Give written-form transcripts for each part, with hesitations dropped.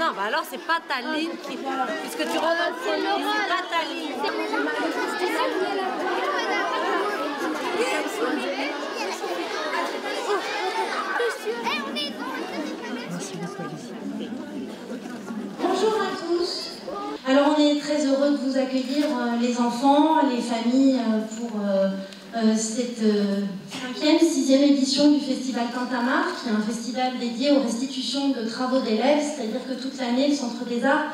Non, bah alors c'est pas ta ligne qui... Puisque tu rentres dans le premier, c'est pas ta ligne. Bonjour à tous. Alors on est très heureux de vous accueillir, les enfants, les familles, pour cette 5e, 6e édition du Festival Cantamar, qui est un festival dédié aux restitutions de travaux d'élèves, c'est-à-dire que toute l'année, le Centre des Arts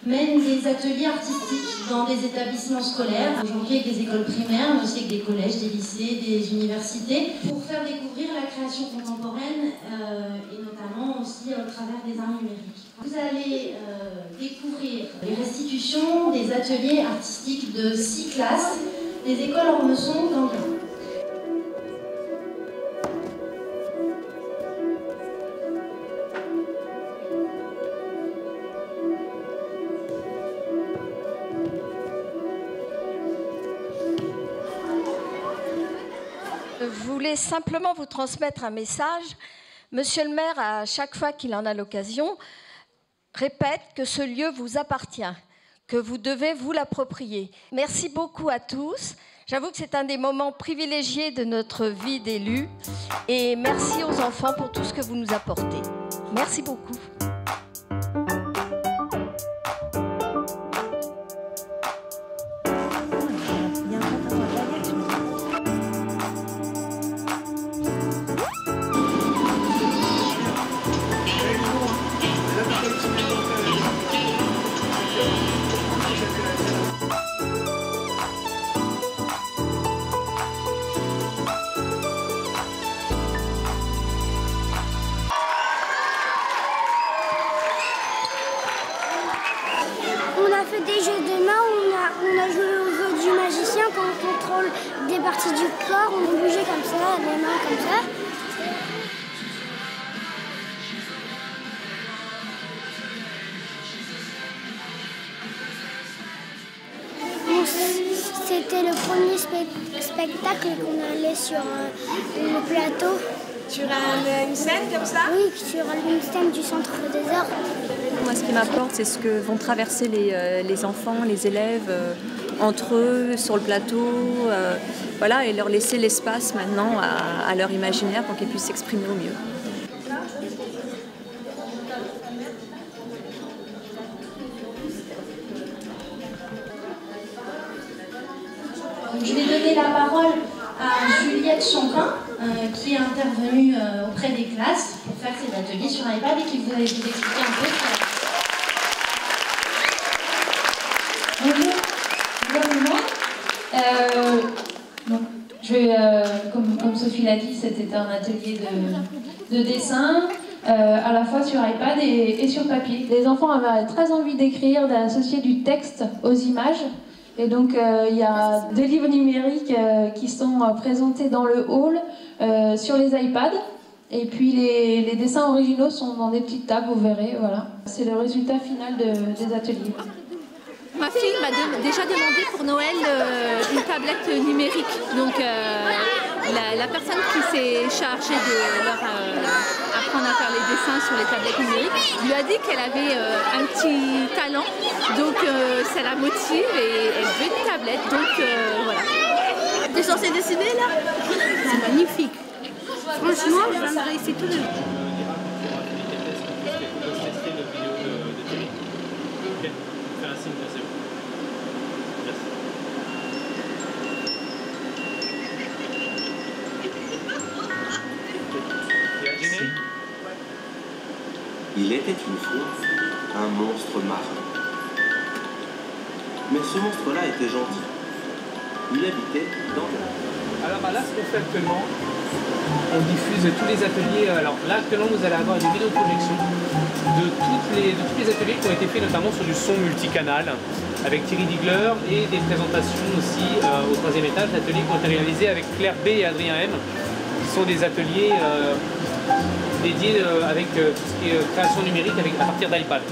mène des ateliers artistiques dans des établissements scolaires, aujourd'hui avec des écoles primaires, mais aussi avec des collèges, des lycées, des universités, pour faire découvrir la création contemporaine et notamment aussi au travers des arts numériques. Vous allez découvrir les restitutions des ateliers artistiques de 6 classes des écoles Ormesson d'Anguin. Je voulais simplement vous transmettre un message. Monsieur le maire, à chaque fois qu'il en a l'occasion, répète que ce lieu vous appartient, que vous devez vous l'approprier. Merci beaucoup à tous. J'avoue que c'est un des moments privilégiés de notre vie d'élu. Et merci aux enfants pour tout ce que vous nous apportez. Merci beaucoup. Des jeux de main, on a joué au jeu du magicien quand on contrôle des parties du corps, on bougeait comme ça, les mains comme ça. C'était le premier spectacle qu'on allait sur le plateau. Sur une scène comme ça? Oui, sur une scène du Centre des Arts. Moi, ce qui m'apporte, c'est ce que vont traverser les enfants, les élèves, entre eux, sur le plateau, voilà, et leur laisser l'espace maintenant à leur imaginaire pour qu'ils puissent s'exprimer au mieux. Je vais donner la parole à Juliette Champin, qui est intervenue auprès des classes pour faire ses ateliers sur iPad et qui va vous expliquer un peu. Bonjour, comme Sophie l'a dit, c'était un atelier de dessin, à la fois sur iPad et sur papier. Les enfants avaient très envie d'écrire, d'associer du texte aux images. Et donc il y a 2 livres numériques qui sont présentés dans le hall sur les iPads. Et puis les dessins originaux sont dans des petites tables, vous verrez, voilà. C'est le résultat final des ateliers. Ma fille m'a déjà demandé pour Noël une tablette numérique. Donc la personne qui s'est chargée de leur apprendre à faire les dessins sur les tablettes numériques lui a dit qu'elle avait un petit talent. Donc ça la motive et elle veut une tablette. Donc voilà. T'es censée dessiner là? C'est magnifique. Franchement, ça réussit tout de suite. Il était une fois un monstre marin. Mais ce monstre-là était gentil. Il habitait dans le... Alors là, ce qu'on fait actuellement, on diffuse tous les ateliers. Alors là, actuellement, vous allez avoir des vidéoprojections de tous les ateliers qui ont été faits, notamment sur du son multicanal, avec Thierry Digler, et des présentations aussi au 3e étage, d'ateliers qui ont été réalisés avec Claire B et Adrien M, qui sont des ateliers dédiés avec tout ce qui est création numérique à partir d'iPad.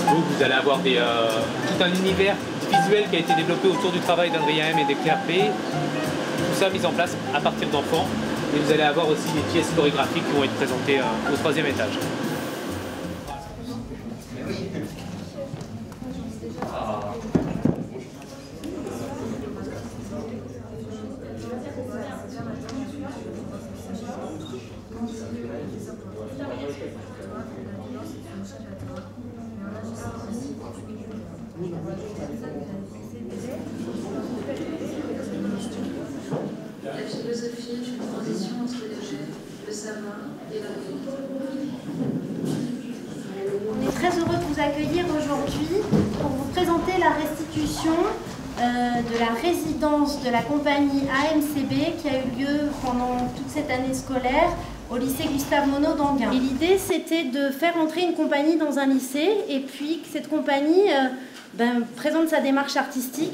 Donc vous allez avoir tout un univers visuel qui a été développé autour du travail d'Adrien M et de Claire B, tout ça mis en place à partir d'enfants. Et vous allez avoir aussi des pièces chorégraphiques qui vont être présentées au 3e étage. La philosophie est une transition entre les faits, le savoir et la réalité. On est très heureux de vous accueillir aujourd'hui pour vous présenter la restitution de la résidence de la compagnie AMCB qui a eu lieu pendant toute cette année scolaire au lycée Gustave Monod d'Anguin. Et l'idée, c'était de faire entrer une compagnie dans un lycée et puis que cette compagnie présente sa démarche artistique.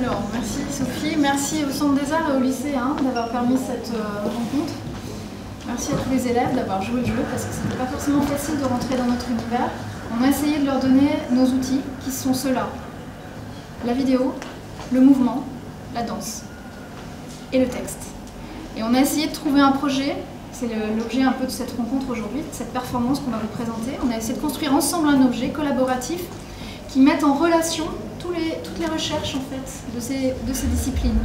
Alors, merci Sophie, merci au Centre des Arts et au lycée d'avoir permis cette rencontre. Merci à tous les élèves d'avoir joué le jeu parce que c'était pas forcément facile de rentrer dans notre univers. On a essayé de leur donner nos outils qui sont ceux-là. La vidéo, le mouvement, la danse et le texte. Et on a essayé de trouver un projet, c'est l'objet un peu de cette rencontre aujourd'hui, de cette performance qu'on va vous présenter. On a essayé de construire ensemble un objet collaboratif qui mette en relation toutes les recherches en fait, de ces disciplines.